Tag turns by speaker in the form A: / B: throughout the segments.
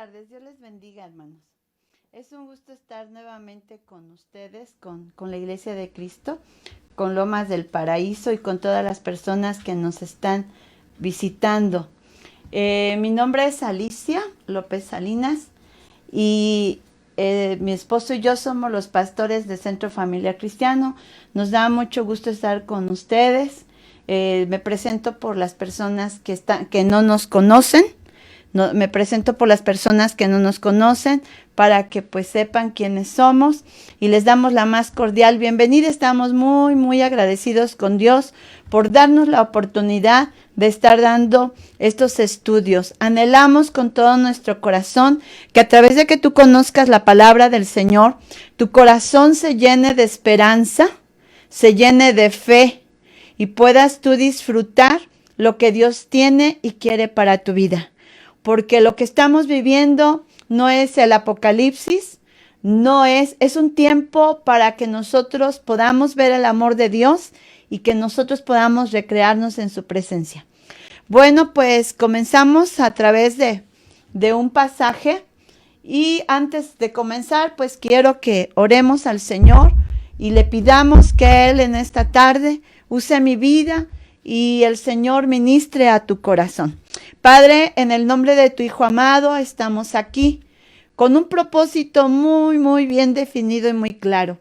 A: tardes, Dios les bendiga, hermanos. Es un gusto estar nuevamente con ustedes, con la Iglesia de Cristo, con Lomas del Paraíso y con todas las personas que nos están visitando. Mi nombre es Alicia López Salinas y mi esposo y yo somos los pastores de Centro Familiar Cristiano. Nos da mucho gusto estar con ustedes. Me presento por las personas que no nos conocen. Me presento por las personas que no nos conocen para que pues sepan quiénes somos y les damos la más cordial bienvenida. Estamos muy agradecidos con Dios por darnos la oportunidad de estar dando estos estudios. Anhelamos con todo nuestro corazón que a través de que tú conozcas la palabra del Señor, tu corazón se llene de esperanza, se llene de fe y puedas tú disfrutar lo que Dios tiene y quiere para tu vida. Porque lo que estamos viviendo no es el apocalipsis, es un tiempo para que nosotros podamos ver el amor de Dios y que nosotros podamos recrearnos en su presencia. Bueno, pues comenzamos a través de un pasaje y antes de comenzar, pues quiero que oremos al Señor y le pidamos que Él en esta tarde use mi vida y el Señor ministre a tu corazón. Padre, en el nombre de tu Hijo amado, estamos aquí con un propósito muy bien definido y muy claro.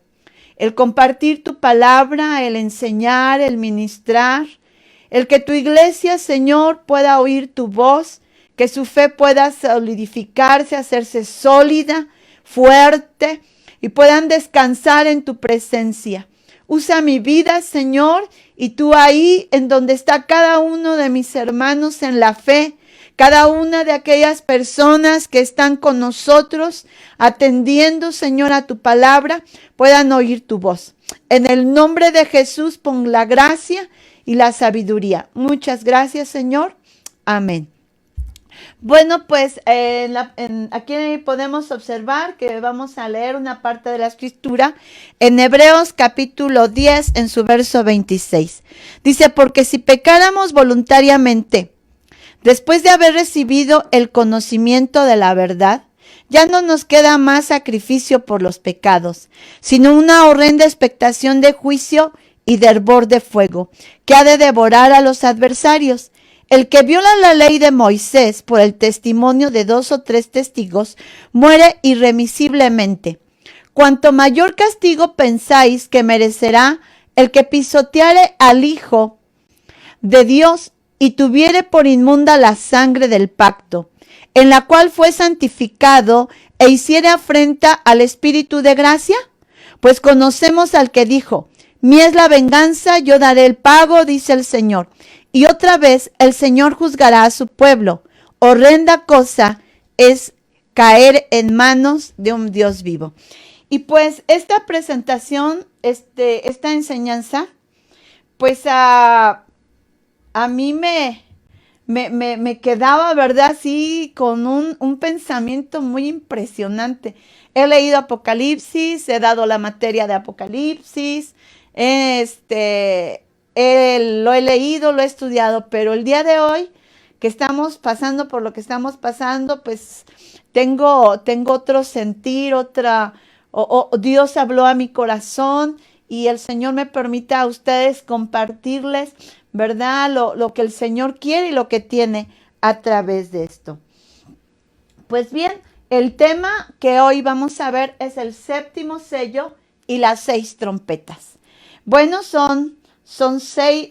A: El compartir tu palabra, el enseñar, el ministrar, el que tu iglesia, Señor, pueda oír tu voz, que su fe pueda solidificarse, hacerse sólida, fuerte y puedan descansar en tu presencia. Usa mi vida, Señor, y tú ahí en donde está cada uno de mis hermanos en la fe, cada una de aquellas personas que están con nosotros atendiendo, Señor, a tu palabra, puedan oír tu voz. En el nombre de Jesús, pon la gracia y la sabiduría. Muchas gracias, Señor. Amén. Bueno, pues aquí podemos observar que vamos a leer una parte de la escritura en Hebreos capítulo 10 en su verso 26. Dice, porque si pecáramos voluntariamente, después de haber recibido el conocimiento de la verdad, ya no nos queda más sacrificio por los pecados, sino una horrenda expectación de juicio y de hervor de fuego, que ha de devorar a los adversarios. El que viola la ley de Moisés por el testimonio de 2 o 3 testigos, muere irremisiblemente. Cuanto mayor castigo pensáis que merecerá el que pisoteare al Hijo de Dios y tuviere por inmunda la sangre del pacto, en la cual fue santificado e hiciere afrenta al Espíritu de gracia? Pues conocemos al que dijo, mía es la venganza, yo daré el pago, dice el Señor. Y otra vez el Señor juzgará a su pueblo. Horrenda cosa es caer en manos de un Dios vivo. Y pues esta presentación, esta enseñanza, pues a mí me quedaba, ¿verdad? Sí, con un pensamiento muy impresionante. He leído Apocalipsis, he dado la materia de Apocalipsis, lo he leído, lo he estudiado, pero el día de hoy que estamos pasando por lo que estamos pasando, pues tengo otro sentir, Dios habló a mi corazón y el Señor me permite a ustedes compartirles, ¿verdad? Lo que el Señor quiere y lo que tiene a través de esto. Pues bien, el tema que hoy vamos a ver es el séptimo sello y las 6 trompetas. Bueno, son 7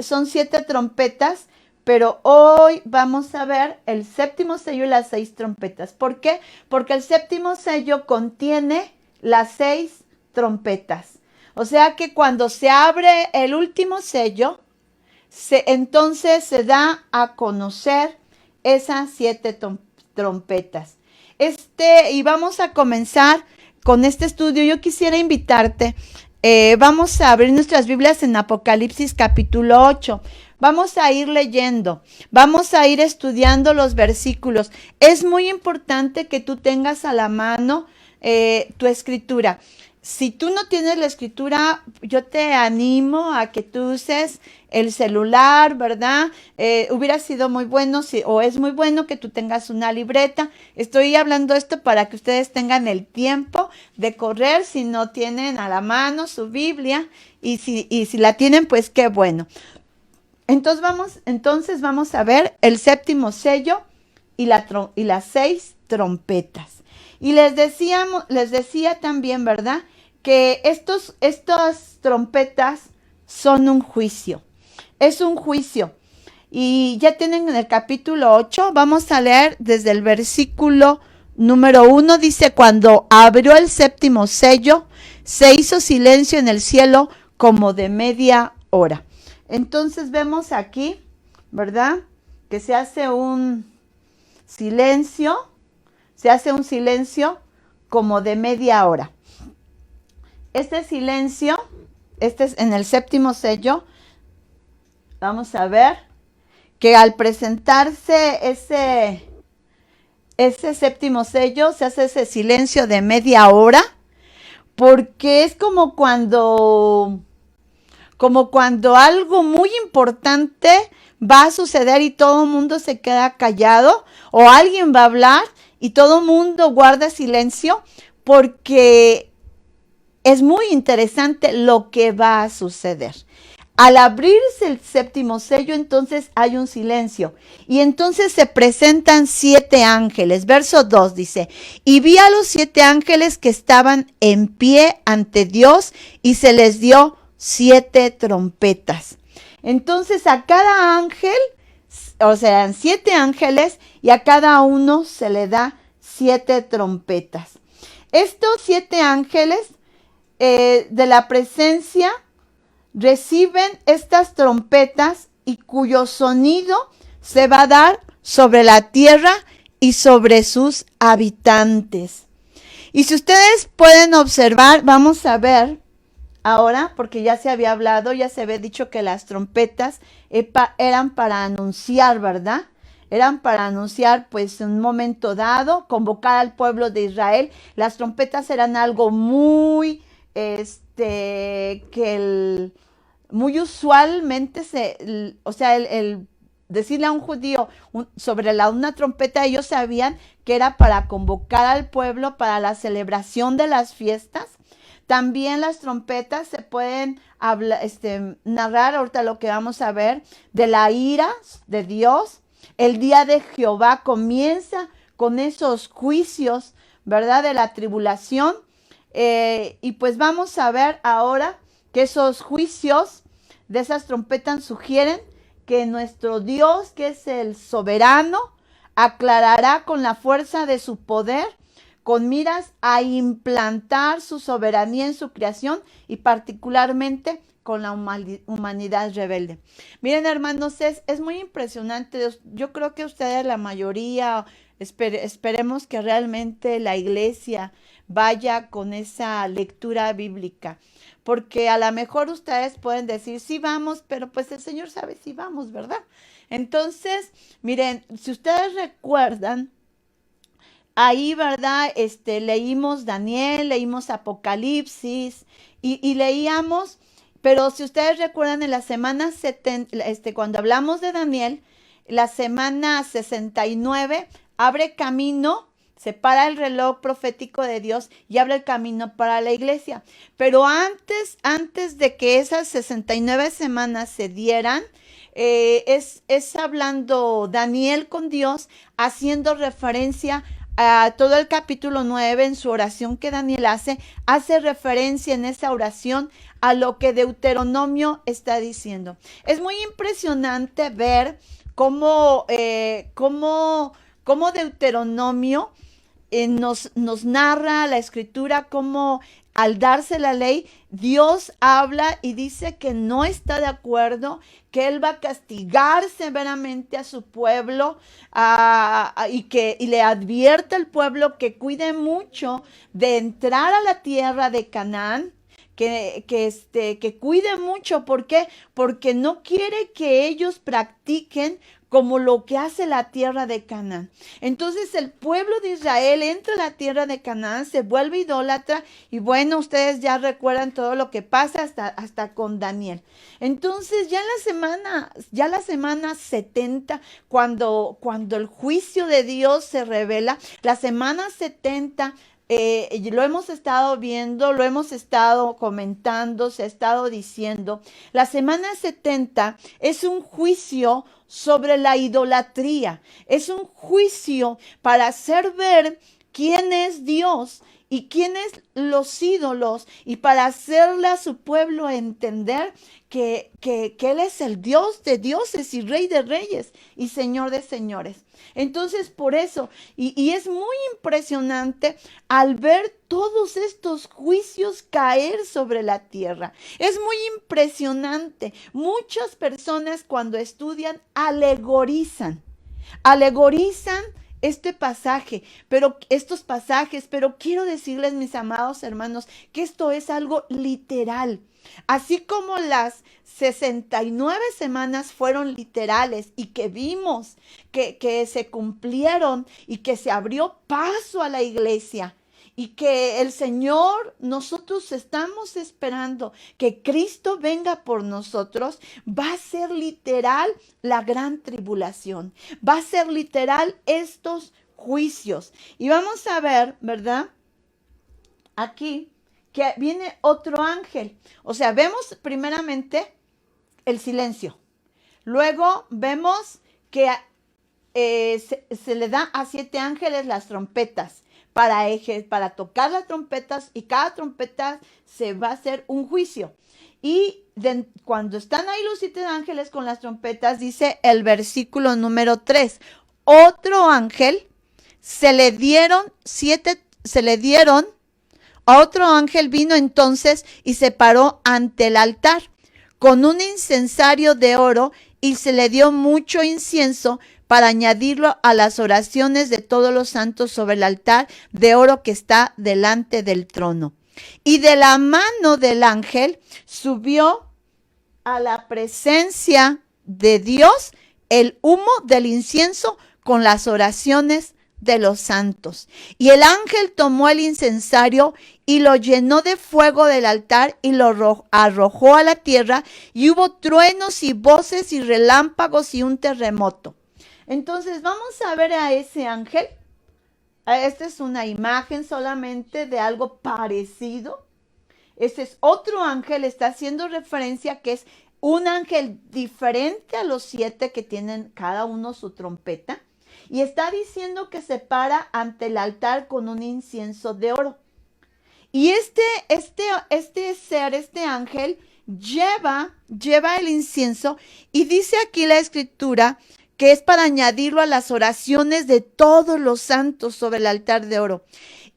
A: trompetas, pero hoy vamos a ver el séptimo sello y las 6 trompetas. ¿Por qué? Porque el séptimo sello contiene las 6 trompetas. O sea que cuando se abre el último sello, entonces se da a conocer esas 7 trompetas. Y vamos a comenzar con este estudio. Yo quisiera invitarte. Vamos a abrir nuestras Biblias en Apocalipsis capítulo 8. Vamos a ir leyendo, vamos a ir estudiando los versículos. Es muy importante que tú tengas a la mano tu escritura. Si tú no tienes la escritura, yo te animo a que tú uses el celular, ¿verdad? Hubiera sido muy bueno, o es muy bueno que tú tengas una libreta. Estoy hablando esto para que ustedes tengan el tiempo de correr si no tienen a la mano su Biblia, y si la tienen, pues qué bueno. Entonces vamos a ver el séptimo sello y las 6 trompetas. Y les decía también, ¿verdad? Que estas trompetas son un juicio. Es un juicio. Y ya tienen en el capítulo 8, vamos a leer desde el versículo número 1, dice: cuando abrió el séptimo sello, se hizo silencio en el cielo como de media hora. Entonces vemos aquí, ¿verdad? Que se hace un silencio como de media hora. Este silencio, este es en el séptimo sello. Vamos a ver que al presentarse ese séptimo sello, se hace ese silencio de media hora, porque es como cuando algo muy importante va a suceder y todo el mundo se queda callado, o alguien va a hablar y todo el mundo guarda silencio, porque es muy interesante lo que va a suceder. Al abrirse el séptimo sello, entonces hay un silencio. Y entonces se presentan 7 ángeles. Verso 2 dice: y vi a los 7 ángeles que estaban en pie ante Dios, y se les dio 7 trompetas. Entonces a cada ángel, o sea, 7 ángeles, y a cada uno se le da 7 trompetas. Estos 7 ángeles de la presencia reciben estas trompetas, y cuyo sonido se va a dar sobre la tierra y sobre sus habitantes. Y si ustedes pueden observar, vamos a ver ahora, porque ya se había hablado, ya se había dicho que las trompetas eran para anunciar, ¿verdad? Eran para anunciar, pues, en un momento dado, convocar al pueblo de Israel. Las trompetas eran algo muy, muy usualmente el decirle a un judío sobre una trompeta, ellos sabían que era para convocar al pueblo para la celebración de las fiestas. También las trompetas se pueden narrar, ahorita lo que vamos a ver, de la ira de Dios. El día de Jehová comienza con esos juicios, ¿verdad? De la tribulación. Y pues vamos a ver ahora que esos juicios de esas trompetas sugieren que nuestro Dios, que es el soberano, aclarará con la fuerza de su poder, con miras a implantar su soberanía en su creación, y particularmente con la humanidad rebelde. Miren, hermanos, es muy impresionante. Yo creo que ustedes, la mayoría, esperemos que realmente la iglesia vaya con esa lectura bíblica, porque a lo mejor ustedes pueden decir, sí vamos, pero pues el Señor sabe si vamos, ¿verdad? Entonces, miren, si ustedes recuerdan, ahí, ¿verdad? Leímos Daniel, leímos Apocalipsis, y leíamos, pero si ustedes recuerdan, en la semana 70, cuando hablamos de Daniel, la semana 69 abre camino, separa el reloj profético de Dios y abre el camino para la iglesia. Pero antes de que esas 69 semanas se dieran, es hablando Daniel con Dios, haciendo referencia a todo el capítulo 9 en su oración que Daniel hace referencia en esa oración a lo que Deuteronomio está diciendo. Es muy impresionante ver cómo Deuteronomio nos narra la escritura, cómo al darse la ley, Dios habla y dice que no está de acuerdo, que Él va a castigar severamente a su pueblo, y le advierte al pueblo que cuide mucho de entrar a la tierra de Canaán, que cuide mucho. ¿Por qué? Porque no quiere que ellos practiquen como lo que hace la tierra de Canaán. Entonces el pueblo de Israel entra a la tierra de Canaán, se vuelve idólatra y bueno, ustedes ya recuerdan todo lo que pasa hasta con Daniel. Entonces ya la semana 70, cuando el juicio de Dios se revela, la semana 70, lo hemos estado viendo, lo hemos estado comentando, se ha estado diciendo. La semana 70 es un juicio sobre la idolatría. Es un juicio para hacer ver quién es Dios y quiénes los ídolos, y para hacerle a su pueblo entender que Él es el Dios de dioses y Rey de reyes y Señor de señores. Entonces, por eso, y es muy impresionante al ver todos estos juicios caer sobre la tierra. Es muy impresionante. Muchas personas cuando estudian alegorizan este pasaje, estos pasajes, pero quiero decirles, mis amados hermanos, que esto es algo literal. Así como las 69 semanas fueron literales y que vimos que se cumplieron y que se abrió paso a la iglesia, y que el Señor, nosotros estamos esperando que Cristo venga por nosotros, va a ser literal la gran tribulación, va a ser literal estos juicios. Y vamos a ver, ¿verdad? Aquí que viene otro ángel. O sea, vemos primeramente el silencio. Luego vemos que se le da a 7 ángeles las trompetas para tocar las trompetas, y cada trompeta se va a hacer un juicio. Y cuando están ahí los 7 ángeles con las trompetas, dice el versículo número 3, otro ángel a otro ángel vino entonces y se paró ante el altar con un incensario de oro, y se le dio mucho incienso para añadirlo a las oraciones de todos los santos sobre el altar de oro que está delante del trono. Y de la mano del ángel subió a la presencia de Dios el humo del incienso con las oraciones de los santos. Y el ángel tomó el incensario y lo llenó de fuego del altar y lo arrojó a la tierra, y hubo truenos y voces y relámpagos y un terremoto. Entonces vamos a ver a ese ángel. Esta es una imagen solamente de algo parecido. Este es otro ángel, está haciendo referencia que es un ángel diferente a los 7 que tienen cada uno su trompeta. Y está diciendo que se para ante el altar con un incienso de oro. Y este ángel lleva el incienso, y dice aquí la escritura que es para añadirlo a las oraciones de todos los santos sobre el altar de oro.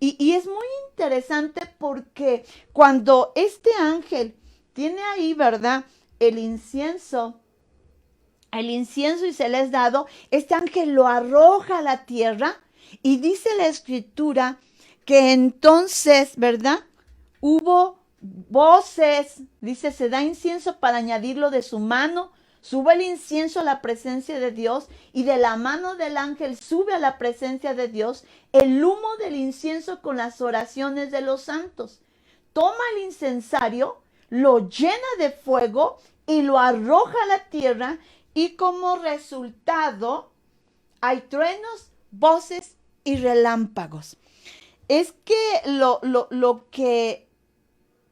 A: Y es muy interesante porque cuando este ángel tiene ahí, ¿verdad?, el incienso y se les dado, este ángel lo arroja a la tierra, y dice la escritura que entonces, ¿verdad?, hubo voces, dice, se da incienso para añadirlo de su mano, sube el incienso a la presencia de Dios, y de la mano del ángel sube a la presencia de Dios el humo del incienso con las oraciones de los santos. Toma el incensario, lo llena de fuego y lo arroja a la tierra, y como resultado hay truenos, voces y relámpagos. Es que lo que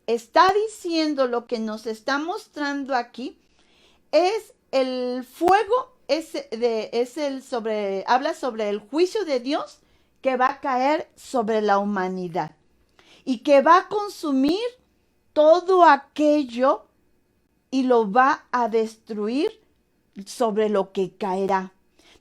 A: está diciendo, lo que nos está mostrando aquí, es el fuego, habla sobre el juicio de Dios que va a caer sobre la humanidad y que va a consumir todo aquello y lo va a destruir sobre lo que caerá.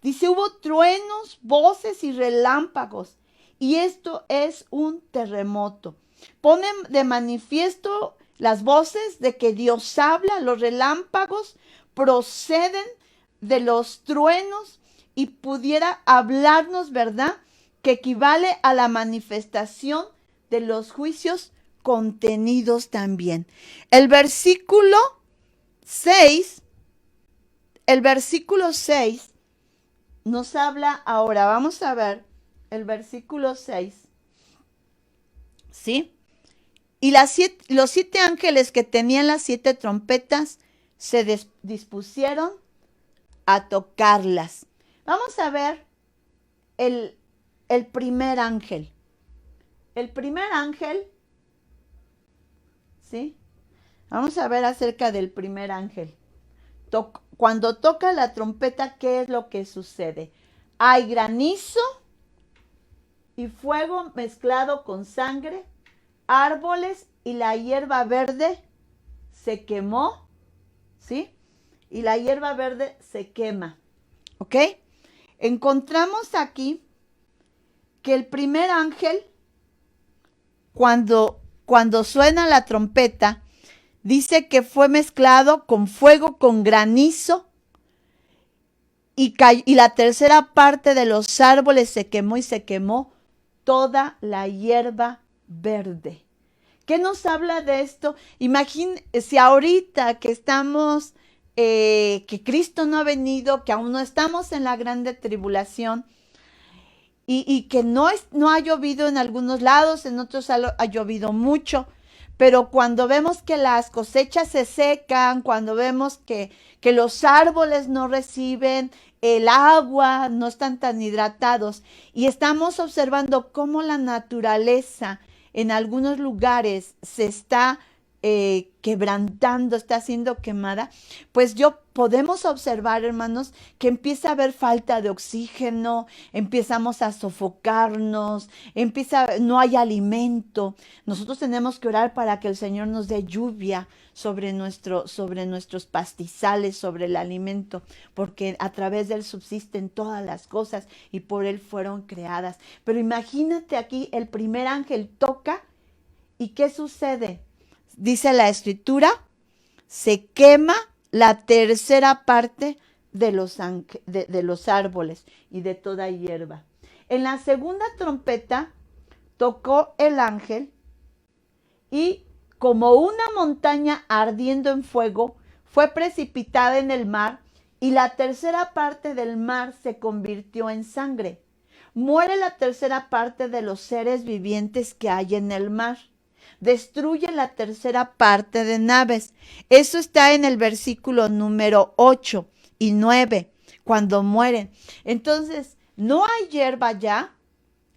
A: Dice, hubo truenos, voces y relámpagos, y esto es un terremoto. Ponen de manifiesto las voces de que Dios habla, los relámpagos proceden de los truenos, y pudiera hablarnos, ¿verdad?, que equivale a la manifestación de los juicios contenidos también. El versículo 6 nos habla ahora, vamos a ver el versículo 6, ¿sí? Y los 7 ángeles que tenían las 7 trompetas se dispusieron a tocarlas. Vamos a ver el, el primer ángel. El primer ángel, ¿sí? Vamos a ver acerca del primer ángel. Cuando toca la trompeta, ¿qué es lo que sucede? Hay granizo y fuego mezclado con sangre, árboles y la hierba verde se quemó, ¿sí? Y la hierba verde se quema, ¿ok? Encontramos aquí que el primer ángel, cuando suena la trompeta, dice que fue mezclado con fuego, con granizo, y la tercera parte de los árboles se quemó y se quemó toda la hierba verde. ¿Qué nos habla de esto? Imagínense si ahorita que estamos, que Cristo no ha venido, que aún no estamos en la grande tribulación y que no ha llovido en algunos lados, en otros ha llovido mucho, pero cuando vemos que las cosechas se secan, cuando vemos que los árboles no reciben el agua, no están tan hidratados y estamos observando cómo la naturaleza en algunos lugares se está quebrantando, está siendo quemada, pues podemos observar, hermanos, que empieza a haber falta de oxígeno, empezamos a sofocarnos, no hay alimento. Nosotros tenemos que orar para que el Señor nos dé lluvia sobre nuestros pastizales, sobre el alimento, porque a través de Él subsisten todas las cosas y por Él fueron creadas. Pero imagínate aquí, el primer ángel toca y ¿qué sucede? Dice la Escritura, se quema la tercera parte de los árboles y de toda hierba. En la segunda trompeta tocó el ángel y como una montaña ardiendo en fuego, fue precipitada en el mar y la tercera parte del mar se convirtió en sangre. Muere la tercera parte de los seres vivientes que hay en el mar. Destruye la tercera parte de naves. Eso está en el versículo número 8 y 9, cuando mueren. Entonces, no hay hierba ya.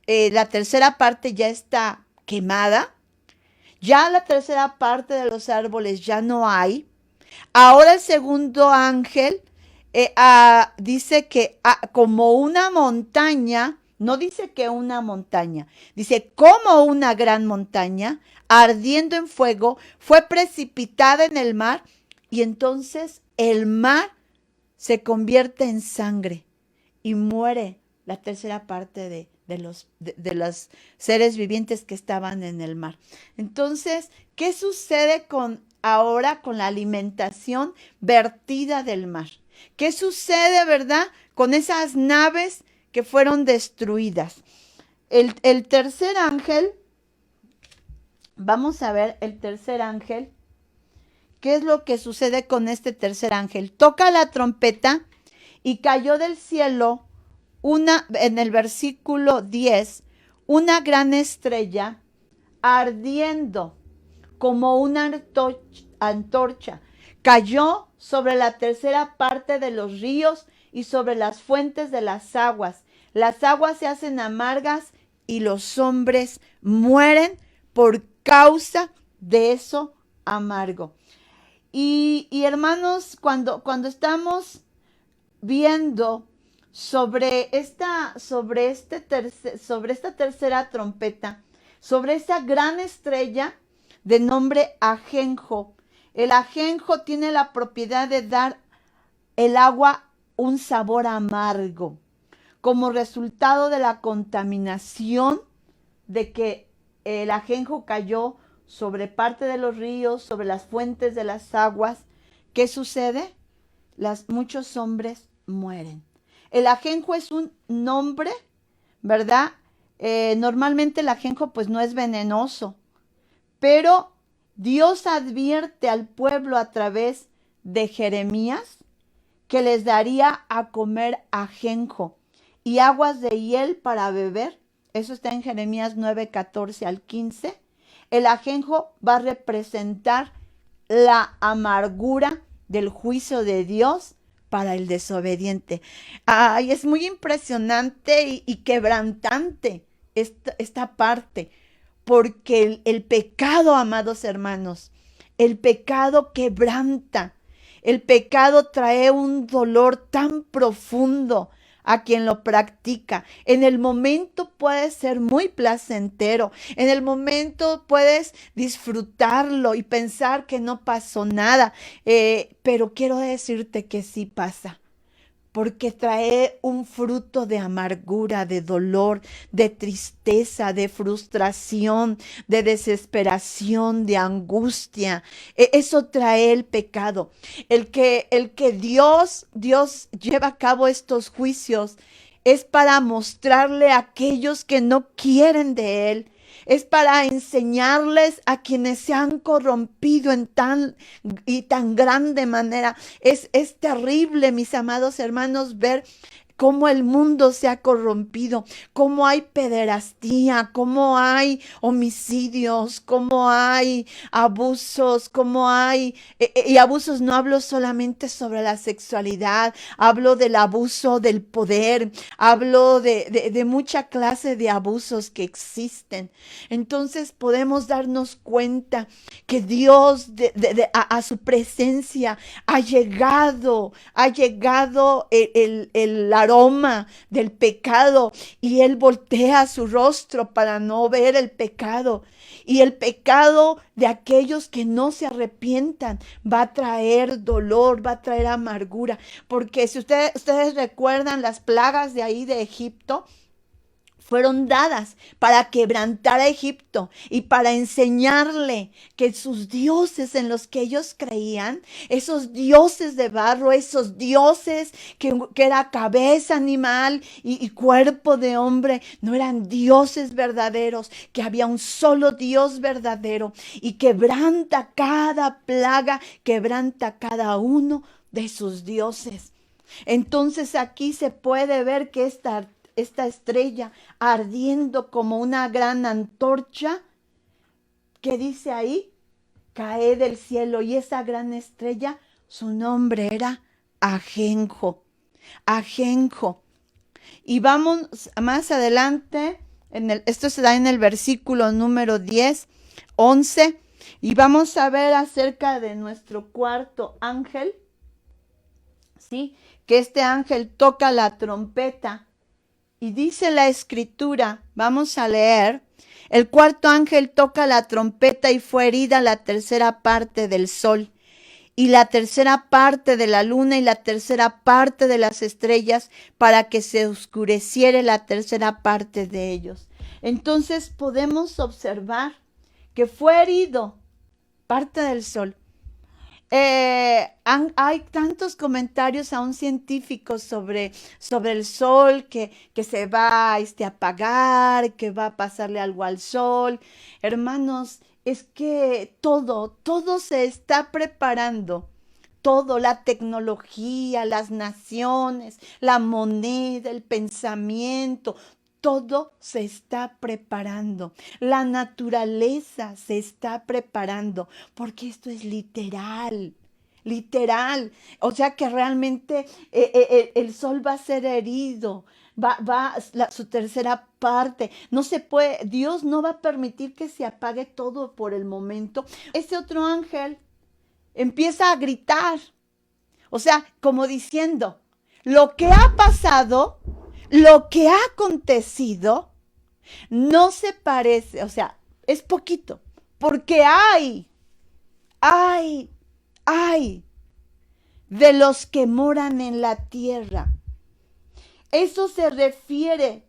A: La tercera parte ya está quemada. Ya la tercera parte de los árboles ya no hay. Ahora el segundo ángel dice que como una montaña, no dice que una montaña, dice como una gran montaña, ardiendo en fuego, fue precipitada en el mar y entonces el mar se convierte en sangre y muere la tercera parte de los seres vivientes que estaban en el mar. Entonces, ¿qué sucede ahora con la alimentación vertida del mar? ¿Qué sucede, verdad, con esas naves que fueron destruidas? El tercer ángel, vamos a ver el tercer ángel. ¿Qué es lo que sucede con este tercer ángel? Toca la trompeta y cayó del cielo en el versículo 10, una gran estrella ardiendo como una antorcha. Cayó sobre la tercera parte de los ríos y sobre las fuentes de las aguas. Las aguas se hacen amargas y los hombres mueren por causa de eso amargo. Y hermanos, cuando estamos viendo sobre esta tercera trompeta, sobre esa gran estrella de nombre ajenjo. El ajenjo tiene la propiedad de dar el agua un sabor amargo, como resultado de la contaminación de que el ajenjo cayó sobre parte de los ríos, sobre las fuentes de las aguas. ¿Qué sucede? Muchos hombres mueren. El ajenjo es un nombre, ¿verdad? Normalmente el ajenjo pues no es venenoso, pero Dios advierte al pueblo a través de Jeremías que les daría a comer ajenjo y aguas de hiel para beber. Eso está en Jeremías 9:14 al 15. El ajenjo va a representar la amargura del juicio de Dios para el desobediente. Ay, es muy impresionante y quebrantante esta parte, porque el pecado, amados hermanos, el pecado quebranta, el pecado trae un dolor tan profundo a quien lo practica. En el momento puede ser muy placentero, en el momento puedes disfrutarlo y pensar que no pasó nada, pero quiero decirte que sí pasa, porque trae un fruto de amargura, de dolor, de tristeza, de frustración, de desesperación, de angustia. Eso trae el pecado. El que Dios lleva a cabo estos juicios es para mostrarle a aquellos que no quieren de Él. Es para enseñarles a quienes se han corrompido en tan grande manera. Es terrible, mis amados hermanos, ver cómo el mundo se ha corrompido, cómo hay pederastía, cómo hay homicidios, cómo hay abusos, cómo hay, y abusos no hablo solamente sobre la sexualidad, hablo del abuso del poder, hablo de mucha clase de abusos que existen. Entonces podemos darnos cuenta que Dios a su presencia ha llegado el aroma del pecado, y Él voltea su rostro para no ver el pecado. Y el pecado de aquellos que no se arrepientan va a traer dolor, va a traer amargura. Porque si ustedes recuerdan, las plagas de ahí de Egipto fueron dadas para quebrantar a Egipto y para enseñarle que sus dioses en los que ellos creían, esos dioses de barro, esos dioses que era cabeza animal y cuerpo de hombre, no eran dioses verdaderos, que había un solo Dios verdadero y quebranta cada plaga, quebranta cada uno de sus dioses. Entonces aquí se puede ver que esta estrella ardiendo como una gran antorcha, que dice ahí, cae del cielo, y esa gran estrella, su nombre era Ajenjo. Ajenjo. Y vamos más adelante, esto se da en el versículo número 10, 11, y vamos a ver acerca de nuestro cuarto ángel, ¿sí? Que este ángel toca la trompeta. Y dice la escritura, vamos a leer, el cuarto ángel toca la trompeta y fue herida la tercera parte del sol y la tercera parte de la luna y la tercera parte de las estrellas, para que se oscureciere la tercera parte de ellos. Entonces podemos observar que fue herido parte del sol. Hay tantos comentarios aún científicos sobre el sol, que se va a apagar, que va a pasarle algo al sol. Hermanos, es que todo se está preparando. Todo, la tecnología, las naciones, la moneda, el pensamiento, todo se está preparando. La naturaleza se está preparando, porque esto es literal. Literal. O sea que realmente el sol va a ser herido. Su tercera parte. No se puede, Dios no va a permitir que se apague todo por el momento. Ese otro ángel empieza a gritar. O sea, como diciendo, lo que ha pasado, lo que ha acontecido, no se parece, o sea, es poquito, porque hay de los que moran en la tierra. Eso se refiere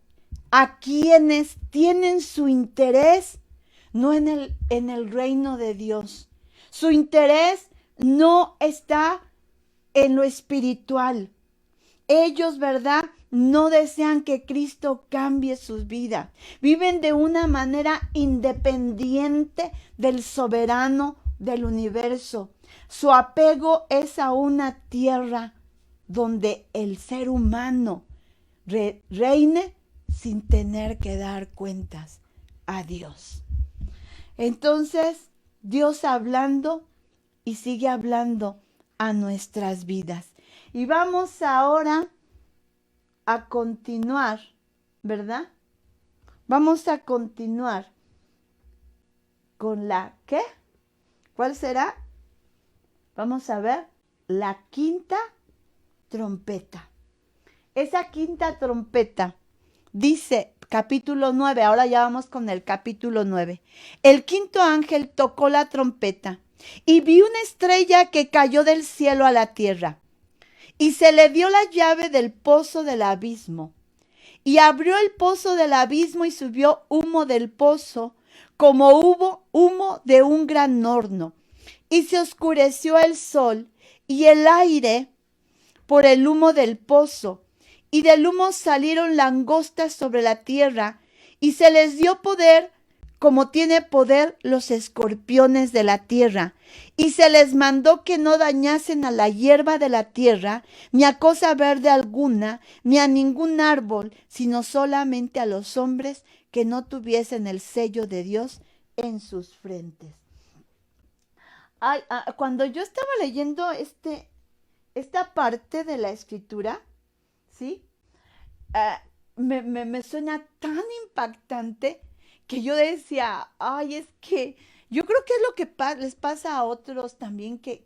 A: a quienes tienen su interés no en el reino de Dios. Su interés no está en lo espiritual. Ellos, ¿verdad?, no desean que Cristo cambie sus vidas. Viven de una manera independiente del soberano del universo. Su apego es a una tierra donde el ser humano reine sin tener que dar cuentas a Dios. Entonces, Dios hablando y sigue hablando a nuestras vidas. Y vamos ahora a continuar, ¿verdad? Vamos a continuar con la ¿qué? ¿Cuál será? Vamos a ver la quinta trompeta. Esa quinta trompeta dice, capítulo 9, ahora ya vamos con el capítulo 9. El quinto ángel tocó la trompeta y vi una estrella que cayó del cielo a la tierra y se le dio la llave del pozo del abismo. Y abrió el pozo del abismo y subió humo del pozo, como hubo humo de un gran horno. Y se oscureció el sol y el aire por el humo del pozo. Y del humo salieron langostas sobre la tierra, y se les dio poder como tiene poder los escorpiones de la tierra. Y se les mandó que no dañasen a la hierba de la tierra, ni a cosa verde alguna, ni a ningún árbol, sino solamente a los hombres que no tuviesen el sello de Dios en sus frentes. Ay, cuando yo estaba leyendo esta parte de la escritura, ¿sí? Me suena tan impactante que yo decía, ay, es que yo creo que es lo que les pasa a otros también que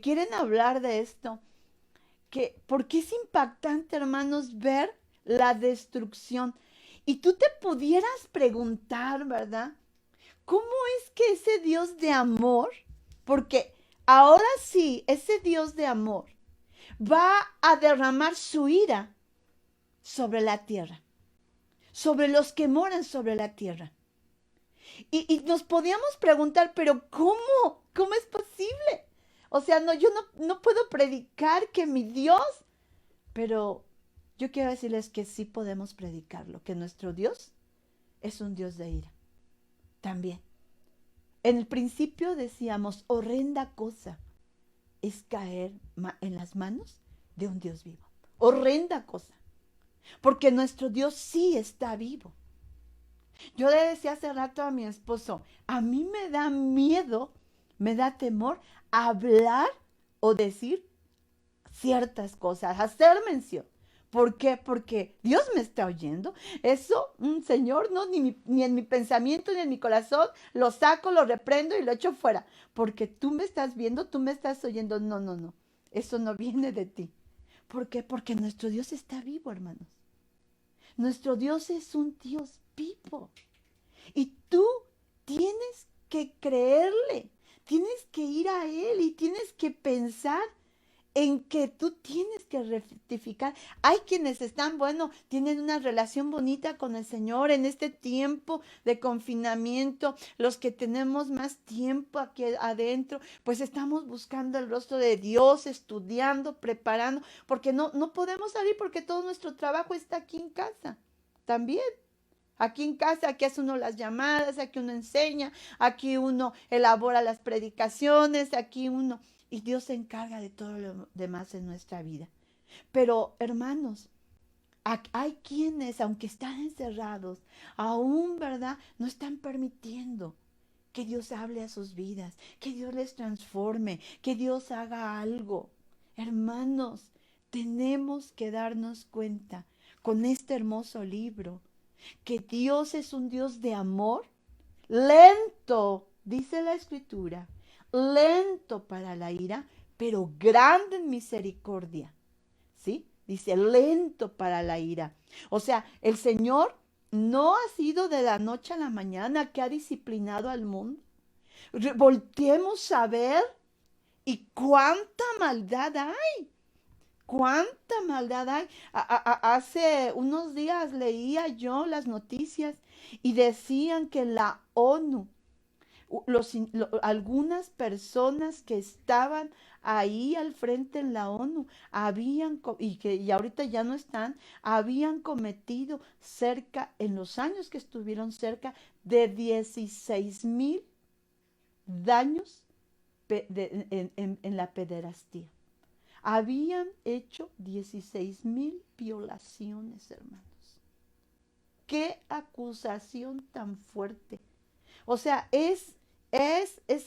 A: quieren hablar de esto, porque es impactante, hermanos, ver la destrucción. Y tú te pudieras preguntar, ¿verdad? ¿Cómo es que ese Dios de amor, porque ahora sí, ese Dios de amor va a derramar su ira sobre la tierra, sobre los que moran sobre la tierra? Y nos podíamos preguntar, pero ¿cómo? ¿Cómo es posible? O sea, no, yo no puedo predicar que mi Dios, pero yo quiero decirles que sí podemos predicarlo, que nuestro Dios es un Dios de ira también. En el principio decíamos, horrenda cosa es caer en las manos de un Dios vivo. Horrenda cosa. Porque nuestro Dios sí está vivo. Yo le decía hace rato a mi esposo, a mí me da miedo, me da temor hablar o decir ciertas cosas, hacer mención. ¿Por qué? Porque Dios me está oyendo. Eso, Señor, no, ni en mi pensamiento ni en mi corazón lo saco, lo reprendo y lo echo fuera. Porque tú me estás viendo, tú me estás oyendo. No, no, no. Eso no viene de ti. ¿Por qué? Porque nuestro Dios está vivo, hermanos. Nuestro Dios es un Dios vivo. Y tú tienes que creerle, tienes que ir a Él y tienes que pensar en que tú tienes que rectificar. Hay quienes están, bueno, tienen una relación bonita con el Señor en este tiempo de confinamiento. Los que tenemos más tiempo aquí adentro, pues estamos buscando el rostro de Dios, estudiando, preparando, porque no podemos salir porque todo nuestro trabajo está aquí en casa. También. Aquí en casa, aquí hace uno las llamadas, aquí uno enseña, aquí uno elabora las predicaciones, aquí uno... Y Dios se encarga de todo lo demás en nuestra vida. Pero, hermanos, hay quienes, aunque están encerrados, aún, ¿verdad?, no están permitiendo que Dios hable a sus vidas, que Dios les transforme, que Dios haga algo. Hermanos, tenemos que darnos cuenta con este hermoso libro que Dios es un Dios de amor, lento, dice la Escritura, lento para la ira, pero grande en misericordia. ¿Sí? Dice lento para la ira. O sea, el Señor no ha sido de la noche a la mañana que ha disciplinado al mundo. Volteemos a ver y cuánta maldad hay. ¿Cuánta maldad hay? Hace unos días leía yo las noticias y decían que la ONU, algunas personas que estaban ahí al frente en la ONU y ahorita ya no están, habían cometido en los años que estuvieron, cerca de 16,000 daños en la pederastía. Habían hecho 16,000 violaciones, hermanos. Qué acusación tan fuerte. O sea, es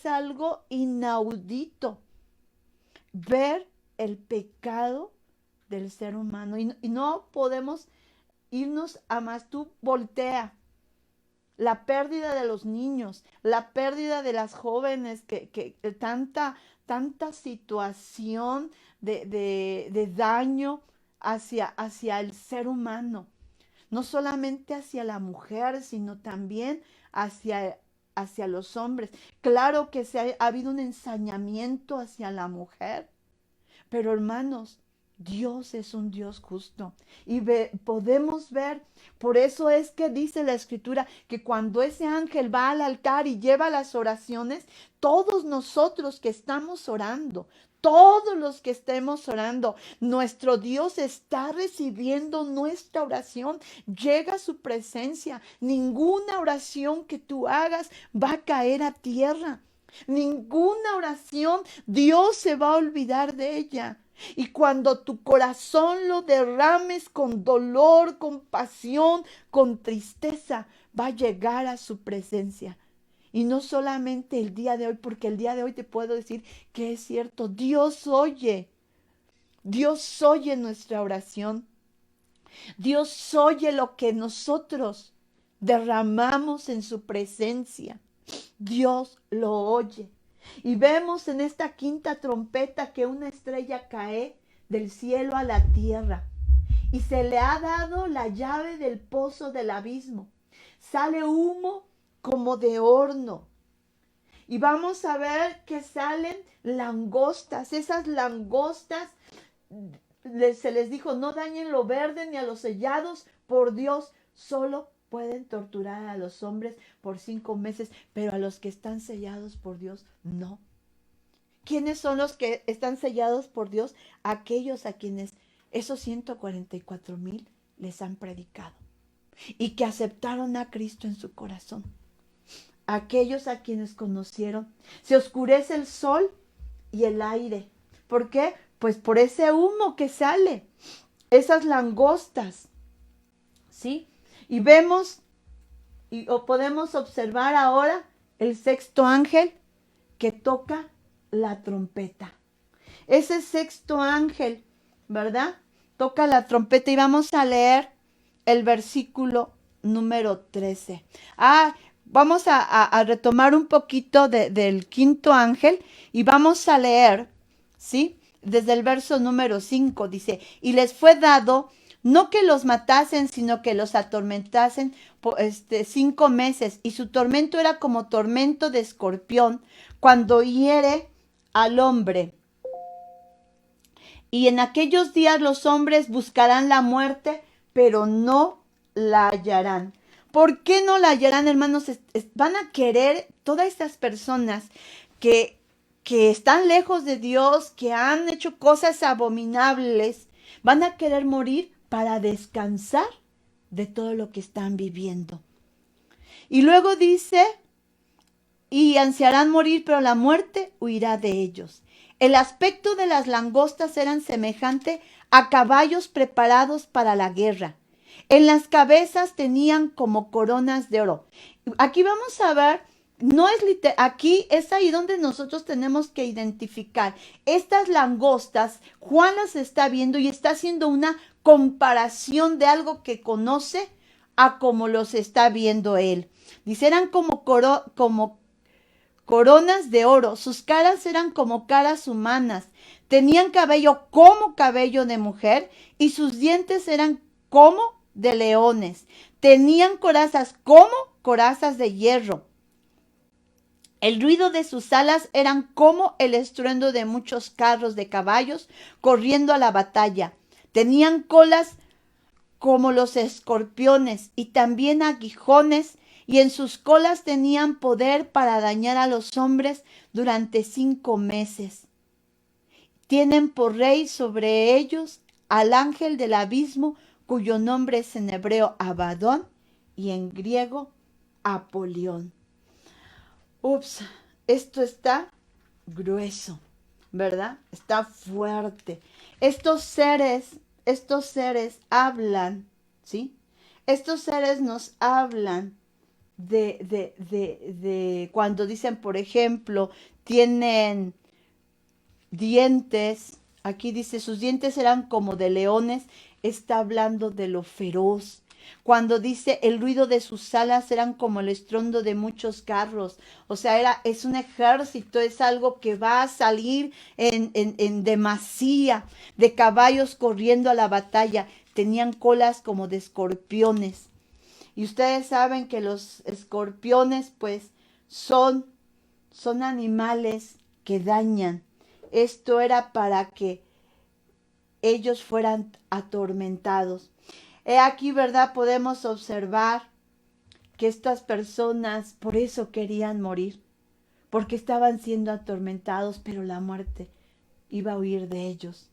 A: algo inaudito ver el pecado del ser humano. Y no podemos irnos a más. Tú voltea. La pérdida de los niños, la pérdida de las jóvenes, que tanta situación de daño hacia el ser humano. No solamente hacia la mujer, sino también hacia los hombres. Claro que ha habido un ensañamiento hacia la mujer, pero hermanos, Dios es un Dios justo y podemos ver, por eso es que dice la Escritura que cuando ese ángel va al altar y lleva las oraciones, todos nosotros que estamos orando, todos los que estemos orando, nuestro Dios está recibiendo nuestra oración, llega a su presencia. Ninguna oración que tú hagas va a caer a tierra. Ninguna oración Dios se va a olvidar de ella. Y cuando tu corazón lo derrames con dolor, con pasión, con tristeza, va a llegar a su presencia. Y no solamente el día de hoy, porque el día de hoy te puedo decir que es cierto, Dios oye nuestra oración. Dios oye lo que nosotros derramamos en su presencia. Dios lo oye. Y vemos en esta quinta trompeta que una estrella cae del cielo a la tierra. Y se le ha dado la llave del pozo del abismo. Sale humo como de horno. Y vamos a ver que salen langostas. Esas langostas, se les dijo, no dañen lo verde ni a los sellados por Dios. Solo pueden torturar a los hombres por 5 meses, pero a los que están sellados por Dios, no. ¿Quiénes son los que están sellados por Dios? Aquellos a quienes esos 144,000 les han predicado y que aceptaron a Cristo en su corazón. Aquellos a quienes conocieron. Se oscurece el sol y el aire. ¿Por qué? Pues por ese humo que sale. Esas langostas. ¿Sí? Y vemos o podemos observar ahora el sexto ángel que toca la trompeta. Ese sexto ángel, ¿verdad? Toca la trompeta y vamos a leer el versículo número 13. Vamos a retomar un poquito del quinto ángel y vamos a leer, ¿sí? Desde el verso número 5 dice, y les fue dado no que los matasen, sino que los atormentasen por 5 meses. Y su tormento era como tormento de escorpión cuando hiere al hombre. Y en aquellos días los hombres buscarán la muerte, pero no la hallarán. ¿Por qué no la hallarán, hermanos? Van a querer todas estas personas que están lejos de Dios, que han hecho cosas abominables, van a querer morir para descansar de todo lo que están viviendo. Y luego dice, y ansiarán morir, pero la muerte huirá de ellos. El aspecto de las langostas eran semejante a caballos preparados para la guerra. En las cabezas tenían como coronas de oro. Aquí vamos a ver, no es aquí es ahí donde nosotros tenemos que identificar estas langostas. Juan las está viendo y está haciendo una comparación de algo que conoce a como los está viendo él. Dice, eran como coronas de oro, sus caras eran como caras humanas, tenían cabello como cabello de mujer y sus dientes eran como de leones, tenían corazas como corazas de hierro. El ruido de sus alas eran como el estruendo de muchos carros de caballos corriendo a la batalla. Tenían colas como los escorpiones y también aguijones, y en sus colas tenían poder para dañar a los hombres durante 5 meses. Tienen por rey sobre ellos al ángel del abismo, cuyo nombre es en hebreo Abadón y en griego Apolión. Esto está grueso. ¿verdad? Está fuerte. Estos seres hablan, ¿sí? Estos seres nos hablan de cuando dicen, por ejemplo, tienen dientes, aquí dice, sus dientes eran como de leones, está hablando de lo feroz. Cuando dice el ruido de sus alas eran como el estruendo de muchos carros, o sea, es un ejército, es algo que va a salir en demasía, de caballos corriendo a la batalla, tenían colas como de escorpiones. Y ustedes saben que los escorpiones pues son animales que dañan. Esto era para que ellos fueran atormentados. He aquí, ¿verdad? Podemos observar que estas personas por eso querían morir, porque estaban siendo atormentados, pero la muerte iba a huir de ellos.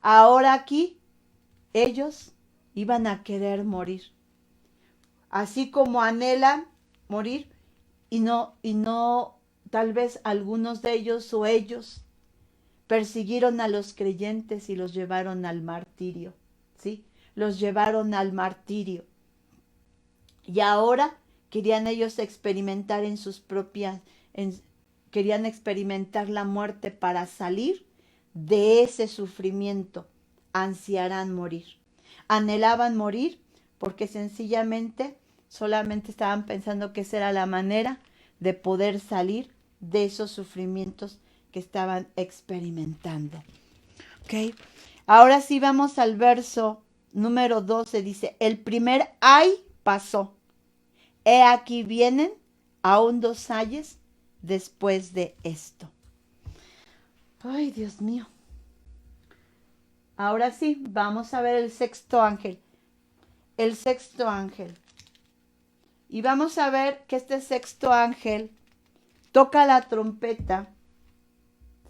A: Ahora aquí, ellos iban a querer morir, así como anhelan morir y no, tal vez algunos de ellos o ellos persiguieron a los creyentes y los llevaron al martirio, ¿sí? Los llevaron al martirio. Y ahora querían ellos experimentar en sus propias, querían experimentar la muerte para salir de ese sufrimiento. Ansiarán morir. Anhelaban morir porque sencillamente solamente estaban pensando que esa era la manera de poder salir de esos sufrimientos que estaban experimentando. ¿Ok? Ahora sí vamos al verso número 12. Dice, el primer ay pasó. He aquí vienen aún 2 ayes después de esto. Ay, Dios mío. Ahora sí, vamos a ver el sexto ángel. El sexto ángel. Y vamos a ver que este sexto ángel toca la trompeta,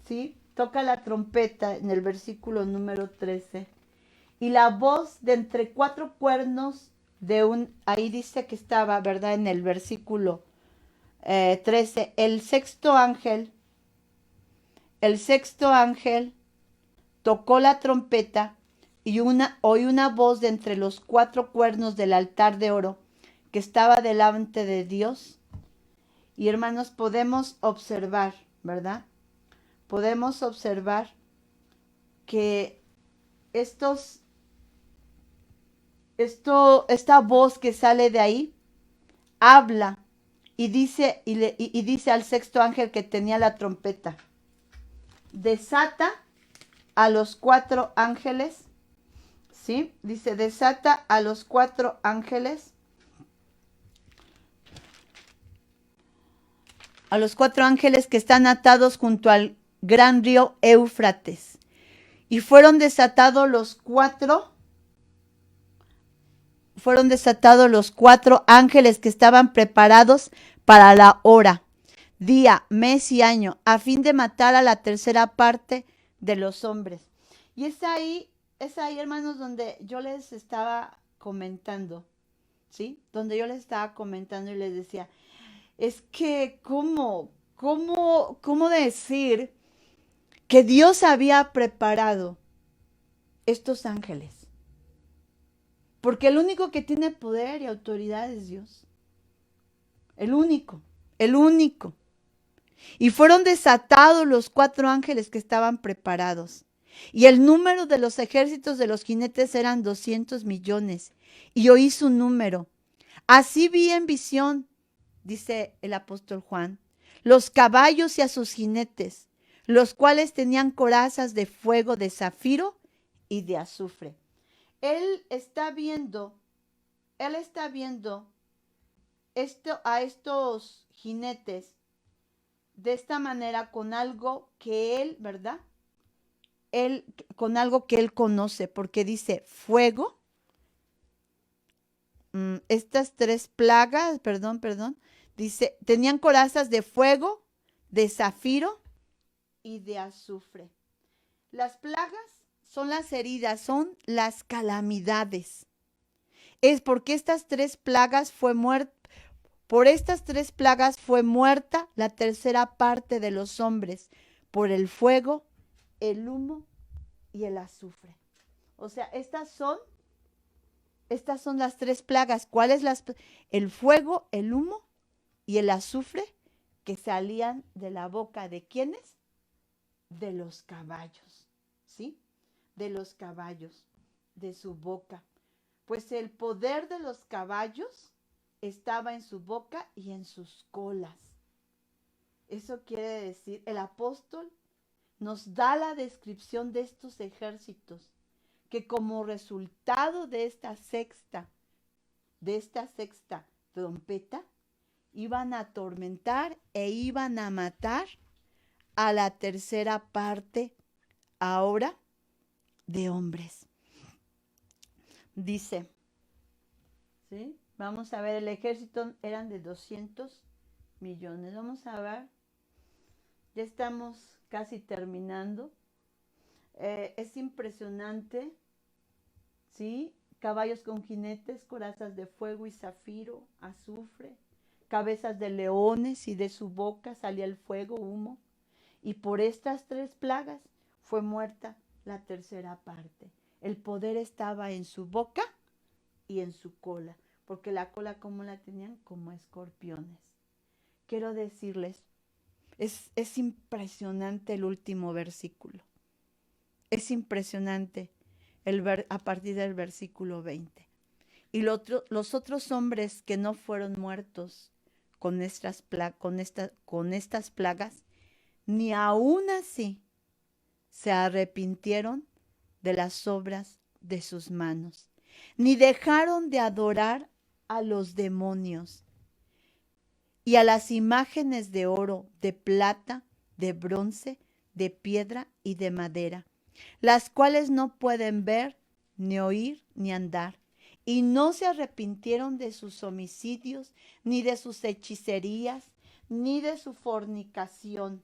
A: ¿sí? Toca la trompeta en el versículo número 13. Y la voz de entre 4 cuernos de ahí dice que estaba, ¿verdad? En el versículo 13. El sexto ángel tocó la trompeta y oí una voz de entre los 4 cuernos del altar de oro que estaba delante de Dios. Y hermanos, podemos observar, ¿verdad? Podemos observar que esta voz que sale de ahí habla y dice al sexto ángel que tenía la trompeta: desata a los 4 ángeles, ¿sí? Dice, desata a los 4 ángeles, que están atados junto al gran río Éufrates. Y fueron desatados los 4 ángeles que estaban preparados para la hora, día, mes y año, a fin de matar a la tercera parte de los hombres. Y es ahí, hermanos, donde yo les estaba comentando, ¿sí? Donde yo les estaba comentando y les decía, es que, ¿cómo decir que Dios había preparado estos ángeles? Porque el único que tiene poder y autoridad es Dios. El único. Y fueron desatados los 4 ángeles que estaban preparados. Y el número de los ejércitos de los jinetes eran 200 millones. Y oí su número. Así vi en visión, dice el apóstol Juan, los caballos y a sus jinetes, los cuales tenían corazas de fuego de zafiro y de azufre. Él está viendo a estos jinetes de esta manera con algo que él, ¿verdad? Con algo que él conoce, porque dice fuego. Estas 3 plagas, dice, tenían corazas de fuego, de zafiro y de azufre. Las plagas son las heridas, son las calamidades. Es porque estas 3 plagas por estas 3 plagas fue muerta la tercera parte de los hombres, por el fuego, el humo y el azufre. O sea, estas son las tres plagas. ¿Cuáles el fuego, el humo y el azufre que salían de la boca de quiénes? De los caballos, ¿sí? De los caballos, de su boca. Pues el poder de los caballos estaba en su boca y en sus colas. Eso quiere decir, el apóstol nos da la descripción de estos ejércitos que como resultado de esta sexta trompeta, iban a atormentar e iban a matar a la tercera parte ahora de hombres. Dice, ¿sí? Vamos a ver, el ejército eran de 200 millones. Vamos a ver, ya estamos casi terminando. Es impresionante, ¿sí? Caballos con jinetes, corazas de fuego y zafiro, azufre, cabezas de leones, y de su boca salía el fuego, humo. Y por estas tres plagas fue muerta la tercera parte. El poder estaba en su boca y en su cola, porque la cola, ¿cómo la tenían? Como escorpiones. Quiero decirles, es impresionante el último versículo. Es impresionante a partir del versículo 20. Y los otros hombres que no fueron muertos con estas plagas, ni aún así se arrepintieron de las obras de sus manos, ni dejaron de adorar a los demonios y a las imágenes de oro, de plata, de bronce, de piedra y de madera, las cuales no pueden ver, ni oír, ni andar. Y no se arrepintieron de sus homicidios, ni de sus hechicerías, ni de su fornicación.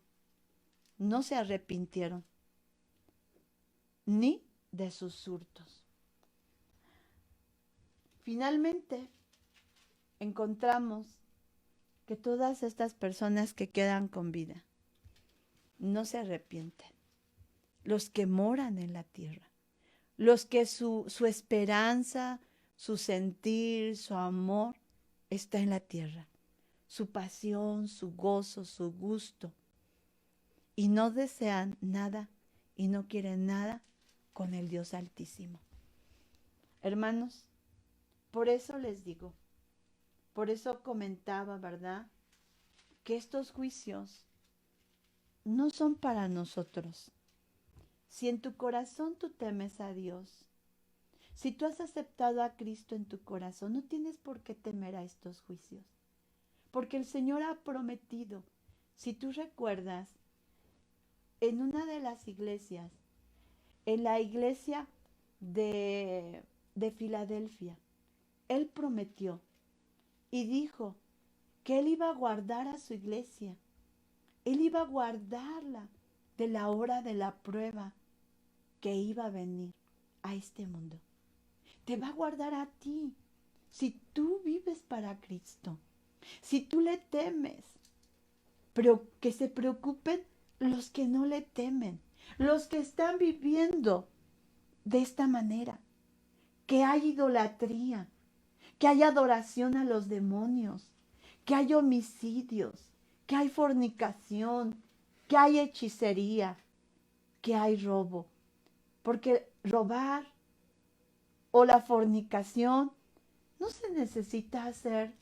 A: No se arrepintieron, ni de sus hurtos. Finalmente, encontramos que todas estas personas que quedan con vida no se arrepienten. Los que moran en la tierra, los que su esperanza, su sentir, su amor está en la tierra, su pasión, su gozo, su gusto, y no desean nada y no quieren nada con el Dios Altísimo. Hermanos, por eso les digo, por eso comentaba, ¿verdad?, que estos juicios no son para nosotros. Si en tu corazón tú temes a Dios, si tú has aceptado a Cristo en tu corazón, no tienes por qué temer a estos juicios. Porque el Señor ha prometido, si tú recuerdas, en una de las iglesias, en la iglesia de Filadelfia, Él prometió y dijo que Él iba a guardar a su iglesia. Él iba a guardarla de la hora de la prueba que iba a venir a este mundo. Te va a guardar a ti si tú vives para Cristo, si tú le temes. Pero que se preocupen los que no le temen, los que están viviendo de esta manera, que hay idolatría, que hay adoración a los demonios, que hay homicidios, que hay fornicación, que hay hechicería, que hay robo. Porque robar o la fornicación no se necesita hacer.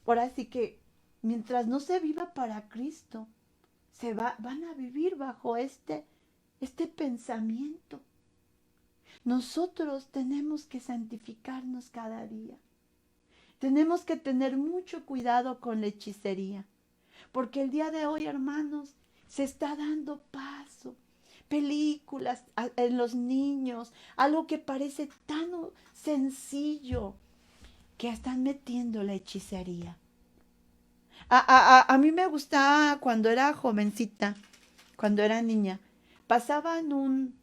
A: Ahora sí que mientras no se viva para Cristo, van a vivir bajo este pensamiento. Nosotros tenemos que santificarnos cada día. Tenemos que tener mucho cuidado con la hechicería, porque el día de hoy, hermanos, se está dando paso. Películas en los niños, algo que parece tan sencillo, que están metiendo la hechicería. A mí me gustaba cuando era jovencita, cuando era niña, pasaban un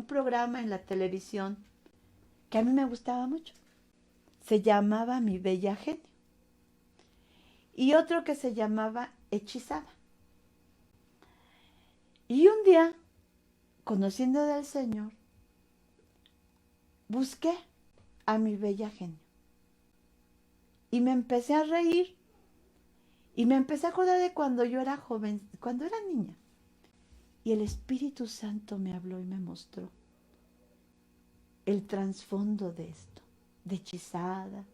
A: programa en la televisión que a mí me gustaba mucho. Se llamaba Mi Bella Genio. Y otro que se llamaba Hechizada. Y un día, conociendo del Señor, busqué a mi bella genio. Y me empecé a reír. Y me empecé a acordar de cuando yo era joven, cuando era niña. Y el Espíritu Santo me habló y me mostró el trasfondo de esto, de hechizada,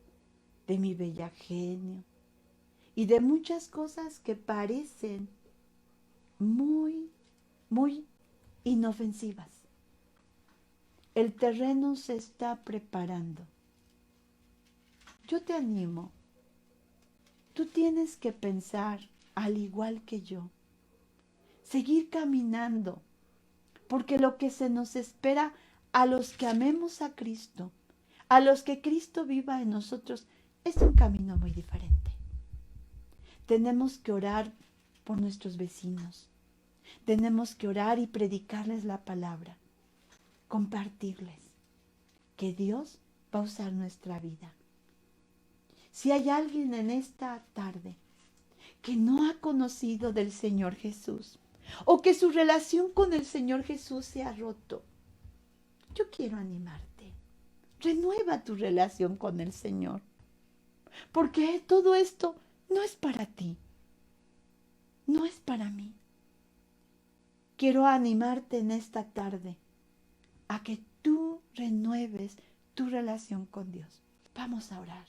A: de mi bella genio y de muchas cosas que parecen muy, muy inofensivas. El terreno se está preparando. Yo te animo. Tú tienes que pensar, al igual que yo, seguir caminando, porque lo que se nos espera a los que amemos a Cristo, a los que Cristo viva en nosotros, es un camino muy diferente. Tenemos que orar por nuestros vecinos. Tenemos que orar y predicarles la palabra, compartirles que Dios va a usar nuestra vida. Si hay alguien en esta tarde que no ha conocido del Señor Jesús o que su relación con el Señor Jesús se ha roto, yo quiero animarte. Renueva tu relación con el Señor, porque todo esto no es para ti, no es para mí. Quiero animarte en esta tarde a que tú renueves tu relación con Dios. Vamos a orar.